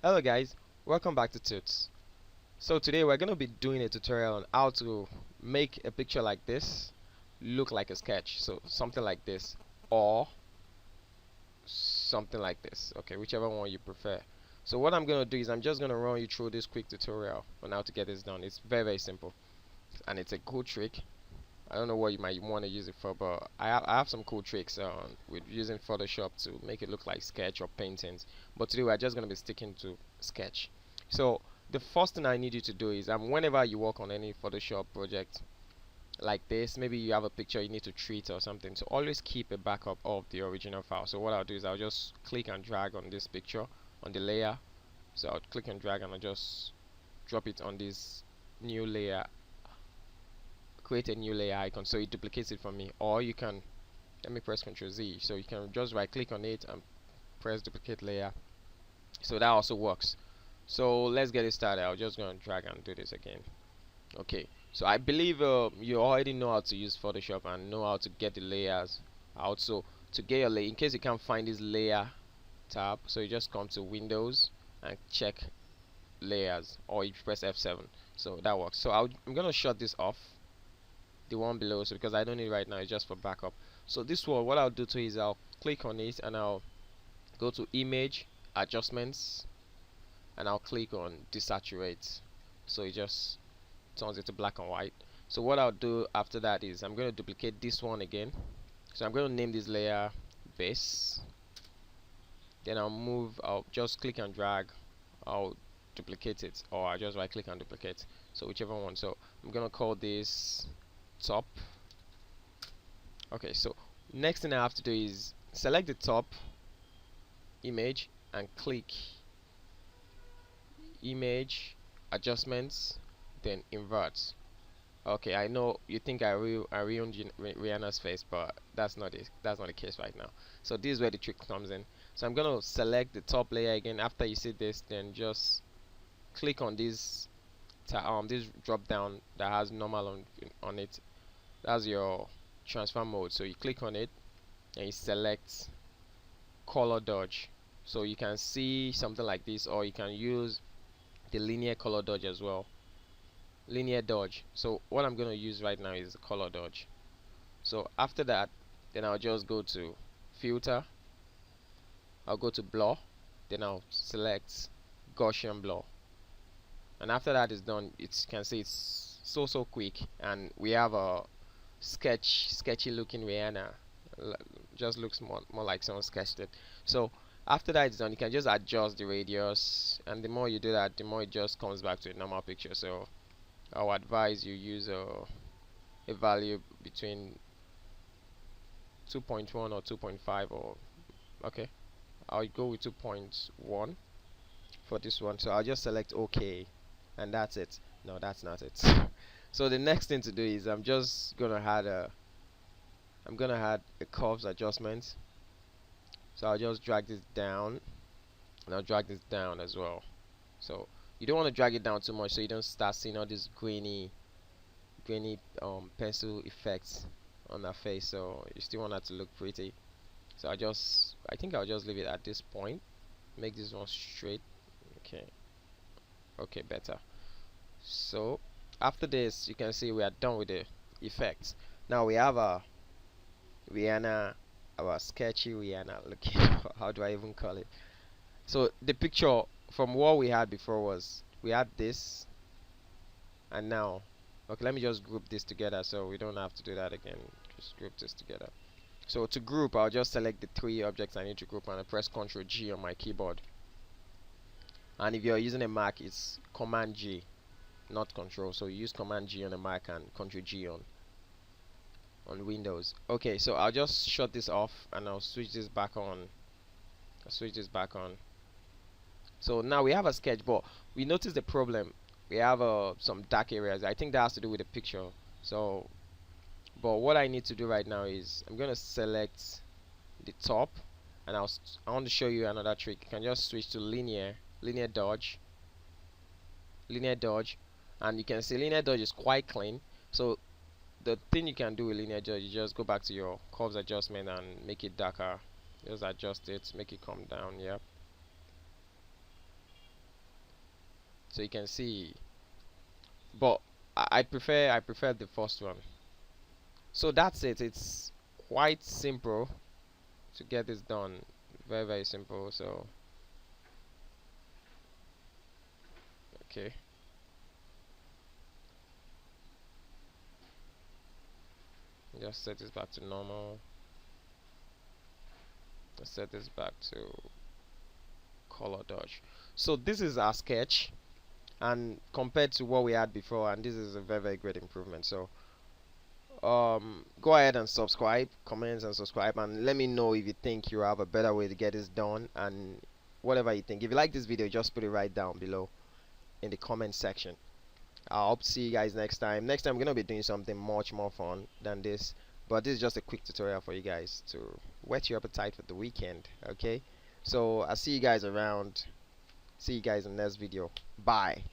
Hello guys, welcome back to Tuts. So today we're going to be doing a tutorial on how to make a picture like this look like a sketch. So something like this or something like this. Okay, whichever one you prefer. So what I'm going to do is I'm just going to run you through this quick tutorial on how to get this done. It's very simple and it's a cool trick. I don't know what you might want to use it for, but I have some cool tricks with using Photoshop to make it look like sketch or paintings. But today we're just going to be sticking to sketch. So the first thing I need you to do is whenever you work on any Photoshop project like this, maybe you have a picture you need to treat or something, so always keep a backup of the original file. So what I'll do is I'll just click and drag on this picture on the layer. So I'll click and drag and I'll just drop it on this new layer, create a new layer icon, so it duplicates it for me. Or you can, let me press Ctrl Z, so you can just right click on it and press duplicate layer. So that also works. So let's get it started. I'm just going to drag and do this again. Okay, so I believe you already know how to use Photoshop and know how to get the layers out. So to get your layer, in case you can't find this layer tab, so you just come to Windows and check layers, or you press F7. So that works. So I'm gonna shut this off, the one below, so because I don't need it right now, it's just for backup. So this one, what I'll do to is I'll click on it and I'll go to image adjustments and I'll click on desaturate, so it just turns it to black and white. So what I'll do after that is I'm going to duplicate this one again. So I'm going to name this layer base, then I'll just click and drag, I'll duplicate it, or I just right click and duplicate, so whichever one. So I'm going to call this top. Okay, so next thing I have to do is select the top image and click image adjustments, then invert. Okay, I know you think I ruined Rihanna's face, but that's not it. That's not the case right now. So this is where the trick comes in. So I'm gonna select the top layer again. After you see this, then just click on this drop down that has normal on it. That's your transfer mode. So you click on it and you select color dodge. So you can see something like this, or you can use the linear color dodge as well. Linear dodge. So what I'm going to use right now is color dodge. So after that, then I'll just go to filter, I'll go to blur, then I'll select Gaussian blur, and after that is done, you can see it's so quick, and we have a sketchy looking Rihanna. Just looks more like someone sketched it. So after that is done, you can just adjust the radius, and the more you do that, the more it just comes back to a normal picture. So I would advise you use a value between 2.1 or 2.5, or okay, I'll go with 2.1 for this one. So I'll just select OK, and that's it. No, that's not it. So the next thing to do is I'm gonna add a curves adjustment. So I'll just drag this down, and I'll drag this down as well. So you don't want to drag it down too much, so you don't start seeing all these grainy pencil effects on her face. So you still want that to look pretty. So I think I'll just leave it at this point. Make this one straight. Okay, better. So after this, you can see we are done with the effects. Now we have our Rihanna, our sketchy Rihanna looking. How do I even call it? So the picture from what we had before was we had this, and now, okay, let me just group this together so we don't have to do that again. Just group this together. So to group, I'll just select the three objects I need to group, and I press Ctrl G on my keyboard. And if you're using a Mac, it's Command G, not Control. So you use Command G on a Mac and Ctrl G on Windows. Okay, so I'll just shut this off and I'll switch this back on. So now we have a sketch, but we notice the problem. We have some dark areas. I think that has to do with the picture. So, but what I need to do right now is I'm gonna select the top, and I want to show you another trick. You can just switch to linear dodge, and you can see linear dodge is quite clean. So the thing you can do with linear dodge, you just go back to your curves adjustment and make it darker. Just adjust it, make it come down. Yep. so you can see. But I prefer the first one. So that's it. It's quite simple to get this done. Very, very simple. So okay, just set this back to normal. Let's set this back to color dodge. So this is our sketch, and compared to what we had before, and this is a very, very great improvement. So go ahead and subscribe, comment and subscribe, and let me know if you think you have a better way to get this done, and whatever you think. If you like this video, just put it right down below in the comment section. I hope to see you guys next time. Next time we're gonna be doing something much more fun than this, but this is just a quick tutorial for you guys to whet your appetite for the weekend. Okay, so I'll see you guys around. See you guys in the next video. Bye.